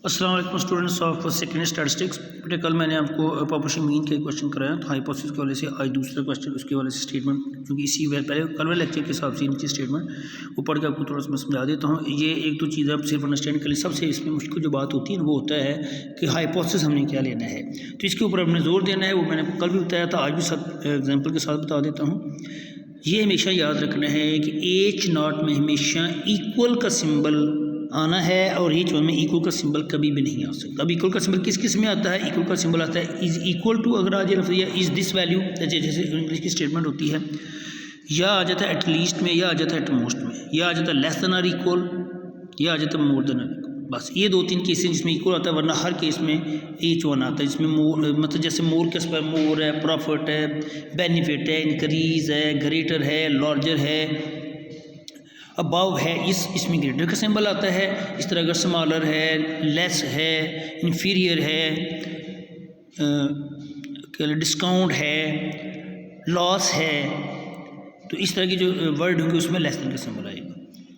अस्सलाम वालेकुम students of second statistics. बेटा कल मैंने आपको पॉपुलेशन मीन के क्वेश्चन कराया था हाइपोथेसिस के वाले से। आज दूसरा क्वेश्चन उसके वाले से स्टेटमेंट, क्योंकि इसी पहले कल वाले लेक्चर के हिसाब से नीचे स्टेटमेंट ऊपर के आपको थोड़ा सा मैं समझा देता हूँ। ये एक दो चीज़ आप सिर्फ अंडरस्टैंड कर लें। सबसे इसमें मुश्किल जो बात होती है ना वो होता है कि हाइपोथेसिस हमने क्या लेना है, तो इसके ऊपर हमने जोर देना है। वो मैंने कल भी बताया था, आज भी सब एग्जाम्पल के साथ बता देता हूँ। ये हमेशा याद रखना है कि एच नॉट में हमेशा इक्वल का सिंबल आना है और एच वन में इक्वल का सिंबल कभी भी नहीं आ सकता। अब इक्वल का सिंबल किस किस में आता है? इक्वल का सिंबल आता है इज़ इक्वल टू, अगर आ जाए लफ्ज़ या इज़ दिस वैल्यू, जैसे इंग्लिश की स्टेटमेंट होती है, या आ जाता है एटलीस्ट में, या आ जाता है एटमोस्ट में, या आ जाता है लेस देन आर इक्वल, या आ जाता है मोर देन आर इक्वल। बस ये दो तीन केसेस जिसमें इक्वल आता है, वरना हर केस में एच वन आता है। जिसमें मोर मतलब जैसे मोर के पर मोर है, प्रॉफिट है, बेनिफिट है, इंक्रीज है, ग्रेटर है, लार्जर है, अबाव है, इसमें ग्रेटर का सिंबल आता है। इस तरह अगर स्मॉलर है, लेस है, इन्फीरियर है, डिस्काउंट है, लॉस है, तो इस तरह के जो वर्ड होंगे उसमें लेस देन का सिंबल आएगा।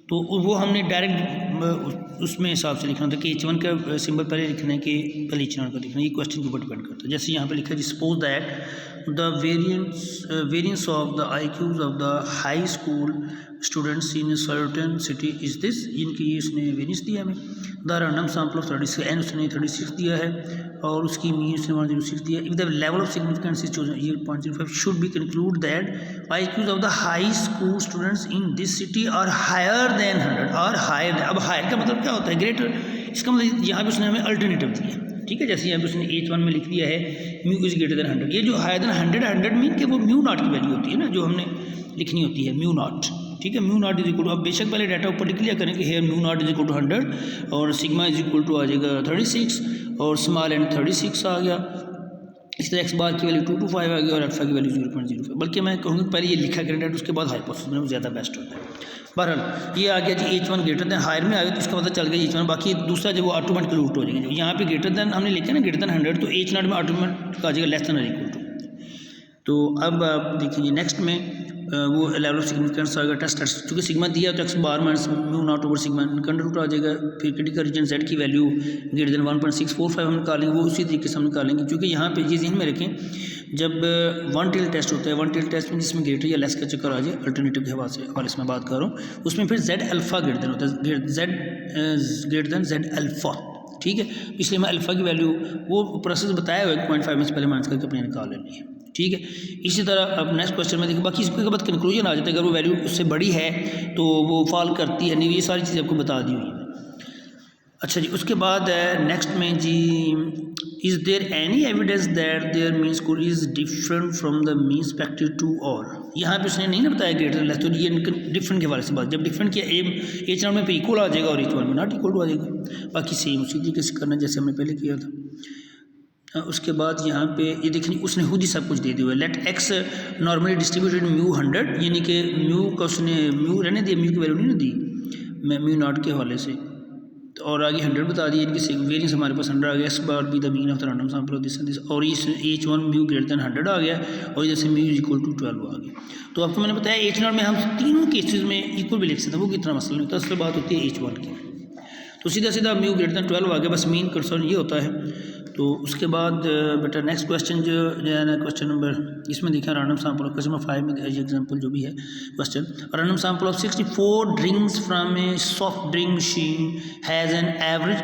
तो वो हमने डायरेक्ट उसमें हिसाब से लिखना था कि एच वन का सिंबल पहले लिखना है कि पहले एच वन का लिखना है। ये क्वेश्चन के ऊपर डिपेंड करता है। जैसे यहाँ पे लिखा है, suppose that the variance of the IQs of the high school students in certain city is this. इनकी ये इसने वेरियंस दिया हमें। The random sample of 36 n उसने 36 दिया है और उसकी मीन उसने 106 दिया। If the level of significance is chosen 8.05 should be concluded that IQs of the high school students in this city are higher than 100 और हायर। अब हायर का मतलब क्या होता है? ग्रेटर। इसका मतलब यहाँ पे उसने हमें अल्टरनेटिव दिया, ठीक है। जैसे यहाँ पे उसने H1 में लिख दिया है म्यू इज ग्रेटर देन 100। ये जो हायर देन 100 मीन कि वो म्यू नॉट की वैल्यू होती है ना, जो हमने लिखनी होती है म्यू नॉट, ठीक है। Mu nought is equal to, अब बेशक पहले डाटा ऊपर लिख लिया करें कि here mu nought is equal to 100 और सिग्मा इज इक्वल टू आ जाएगा 36 और स्मॉल एन 36 आ गया। इस तरह एक्स बार की वैल्यू 225 आ गई और अल्फा की वैल्यू 0.05। बल्कि मैं कहूँगा पहले ये लिखा करें डाटा, उसके बाद हाइपोथेसिस में ज़्यादा बेस्ट होता है। बहरहाल ये आ गया जी H1 ग्रेटर देन, हायर में आ गया तो इसका पता चल गया H1। बाकी दूसरा जो वो ऑटोमेटिकली उल्ट हो जाएगा। यहाँ पे ग्रेटर देन हमने लिखा ना ग्रेटर देन 100, तो H नॉट में ऑटोमेटिक आ जाएगा लेस देन और इक्वल टू। तो अब आप देखिए नेक्स्ट में वो लेवल ऑफ सिग्निफिकेंस आएगा टेस्ट क्योंकि सिग्मा दिया तो X bar minus mu not over sigma under root आ जाएगा। फिर क्रिटिकल रीजन जेड की वैल्यू ग्रेटर देन 1.645 हम निकालेंगे, वो उसी तरीके से हम निकालेंगे। क्योंकि यहाँ पे ये ज़हन में रखें, जब वन टेल टेस्ट होता है, वन टेल टेस्ट में जिसमें ग्रेटर या लेस का चक्कर आ जाए अल्टरनेटिव के हवाले से मैं बात कर रहा हूँ, उसमें फिर जेड अल्फ़ा ग्रेटर देन होता है, Z greater than Z alpha, ठीक है। इसलिए मैं अल्फ़ा की वैल्यू वो प्रोसेस बताया हुआ है 0.5 में से पहले माइनस करके अपने निकाल लेनी है, ठीक है। इसी तरह अब नेक्स्ट क्वेश्चन में देखिए, बाकी इसके बाद कंक्लूजन आ जाता है। अगर वो वैल्यू उससे बड़ी है तो वो फॉल करती है नहीं, ये सारी चीज़ें आपको बता दी हुई है। अच्छा जी, उसके बाद नेक्स्ट में जी, is there any evidence that their mean score is different from the mean expected to all. यहाँ पे उसने नहीं ना बताया ग्रेटर लेस, तो ये डिफरेंट के हवाले से बात। जब डिफरेंट किया H नॉट में पे इक्वल आ जाएगा और H1 में नॉट इक्वल टू आ जाएगा। बाकी सेम उसी तरीके से करना जैसे हमने पहले किया था। उसके बाद यहाँ पे ये देखिए उसने खुद ही सब कुछ दे दिया है। Let x normally distributed mu 100, यानी कि म्यू का उसने म्यू रहने दिया, म्यू की वैल्यू नहीं ना दी मैं म्यू नॉट के हवाले से, तो और आगे 100 बता दिए। इनकी वेरियंस हमारे पास 100 आ गया। X bar be the mean of the random sample of this और इस H1 म्यू ग्रेटर देन 100 आ गया और जैसे म्यू इज इक्वल टू 12 आ गया। तो आपको मैंने बताया H नॉट में हम तीनों केसेस में इक्वल भी लिख सकते हैं, वो कितना मसला नहीं होता। उसके बात होती है H1 की, तो सीधा सीधा म्यू ग्रेटर देन 12 आ गया, बस मीन कंसर्न ये होता है। तो उसके बाद बेटा नेक्स्ट क्वेश्चन जो है ना, क्वेश्चन नंबर इसमें देखा random sample of question number 5 में ये एग्जांपल जो भी है question, random sample of 64 drinks from a soft drink machine has an average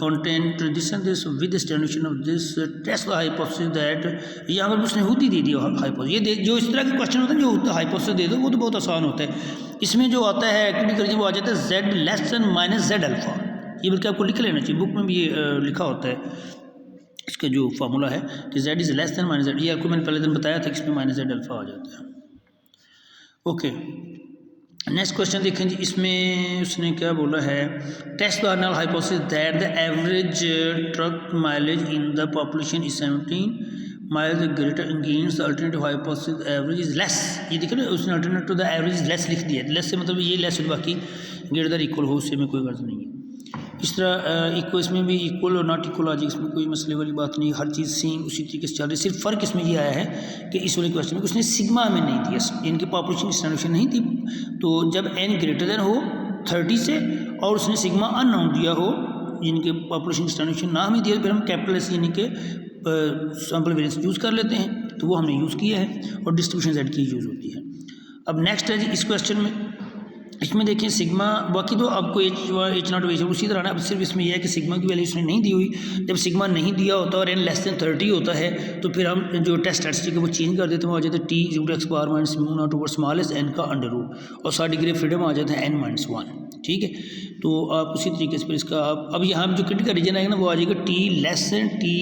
content this and this with distribution of this test the hypothesis that. यहाँ पर उसने खुद ही दे दिया हाइपोथेसिस। ये जो इस तरह के क्वेश्चन होते हैं जो हाइपोथेसिस दे दो वो तो बहुत आसान होता है। इसमें जो आता है एक्टिविटी वो आ जाता है Z less than minus Z alpha. ये बल्कि आपको लिख लेना चाहिए, बुक में भी ये लिखा होता है इसका जो फार्मूला है कि Z is less than minus Z. ये आपको मैंने पहले दिन बताया था कि इसमें माइनस जेड अल्फ़ा आ जाता है। ओके, नेक्स्ट क्वेश्चन देखें जी, इसमें उसने क्या बोला है, test the null hypothesis that the average truck mileage in the population is 17 miles greater against the alternative hypothesis average is less. ये देखिए ना, उसने alternative to the average is less लिख दिया। लेस से मतलब ये लेस बाकी ग्रेटर देन इक्वल हो, उससे में कोई गर्ज नहीं है। इस तरह इक्वल इसमें भी इक्वल और नॉट इक्वल आ जाए, इसमें कोई मसले वाली बात नहीं, हर चीज़ सेम उसी तरीके से चल रही। सिर्फ फ़र्क इसमें ये आया है कि इस वाले क्वेश्चन में उसने सिग्मा में नहीं दिया, इनकी पॉपुलेशन डिस्ट्रीब्यूशन नहीं थी। तो जब n ग्रेटर देन हो 30 से और उसने सिग्मा अननोन दिया हो यानी कि पॉपुलेशन डिस्ट्रीब्यूशन ना हमें दिया, फिर हम कैपिटल एस यानी कि सैम्पल वेरिएंस यूज़ कर लेते हैं, तो वो हमने यूज़ किया है और डिस्ट्रीब्यूशन जेड की यूज़ होती है। अब नेक्स्ट है जी इस क्वेश्चन में, इसमें देखिए सिग्मा, बाकी तो आपको एच नॉट वेज उसी तरह ना, अब सिर्फ इसमें यह है कि सिग्मा की वैल्यू इसने नहीं दी हुई। जब सिग्मा नहीं दिया होता और एन लेस देन 30 होता है तो फिर हम जो टेस्ट स्टैटिस्टिक है वो चेंज कर देते हैं, वो आ जाता है T X bar minus mu not over smallest n का अंडर रूट और सारी डिग्री ऑफ फ्रीडम आ जाता है n-1। ठीक है, तो आप उसी तरीके से फिर इसका अब यहाँ जो क्रिटिकल रीजन आएगा ना वो आ जाएगा T less then T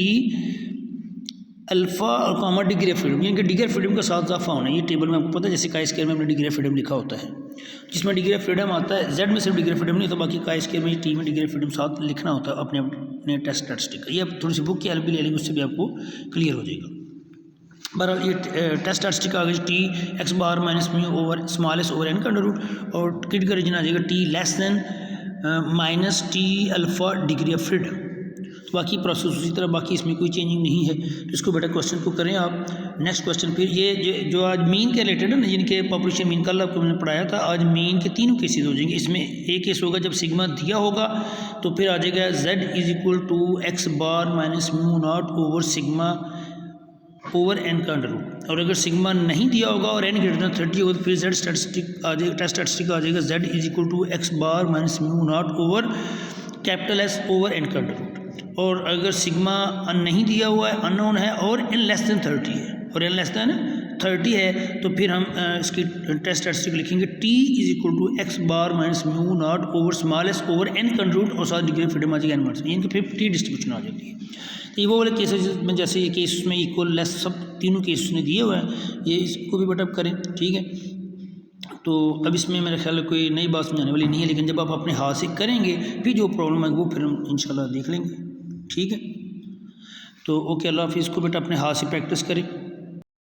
alpha और कॉमा डिग्री ऑफ फ्रीडम, यानी कि डिग्री ऑफ फ्रीडम का साथ इजाफा होना है। ये टेबल में आपको पता है जैसे काई स्क्वायर में हमने डिग्री ऑफ फ्रीडम लिखा होता है, जिसमें डिग्री ऑफ फ्रीडम आता है, जेड में सिर्फ डिग्री ऑफ फ्रीडम नहीं होता, बाकी काई स्क्वायर में टी में डिग्री ऑफ फ्रीडम साथ लिखना होता है अपने अपने टेस्ट स्टैटिस्टिक। ये अब थोड़ी सी बुक की हेल्प भी ले लेंगे, उससे भी आपको क्लियर हो जाएगा। बहरहाल ये टेस्ट स्टैटिस्टिक आ गई T X bar minus mu over smallest over n का अंडर रूट और क्रिटिकल रीजन आ जाएगा T less than minus T alpha degree of freedom. तो बाकी प्रोसेस उसी तरह, बाकी इसमें कोई चेंजिंग नहीं है। तो इसको बेटा क्वेश्चन को करें आप। नेक्स्ट क्वेश्चन फिर ये जो आज मीन के रिलेटेड है ना, जिनके पॉपुलेशन मीन कल आपको मैंने पढ़ाया था, आज मीन के तीनों केसेस हो जाएंगे। इसमें एक केस होगा जब सिग्मा दिया होगा तो फिर आ जाएगा z is equal to x bar minus mu not over sigma over n का अंडर रूट, और अगर सिग्मा नहीं दिया होगा और n ग्रेटर देन 30 होगा तो फिर z स्टैटिस्टिक आ जाएगा, टेस्ट स्टैटिस्टिक आ जाएगा z is equal to x bar minus mu not over capital S over n का अंडर रूट। और अगर सिग्मा नहीं दिया हुआ है, अननोन है और n लेस देन 30 है और n लेस देन 30 है तो फिर हम इसकी टेस्ट स्टैटिस्टिक लिखेंगे t is equal to x bar minus mu not over smallest over n का अंडर रूट और साथ डिग्री ऑफ फ्रीडम आ जाएगा n-, यानी कि फिर टी डिस्ट्रीब्यूशन आ जाती है। तो ये वो वाले केसेस में जैसे ये केस में इक्वल लेस सब तीनों केस ने दिए हुए हैं, ये इसको भी बेटअप करें। ठीक है, तो अब इसमें मेरा ख्याल है कोई नई बात समझाने वाली नहीं है, लेकिन जब आप अपने हाथ से करेंगे फिर जो प्रॉब्लम है वो फिर हम इंशाल्लाह देख लेंगे। ठीक है, तो ओके, अल्लाह हाफिज़। को बेटा अपने हाथ से प्रैक्टिस करें।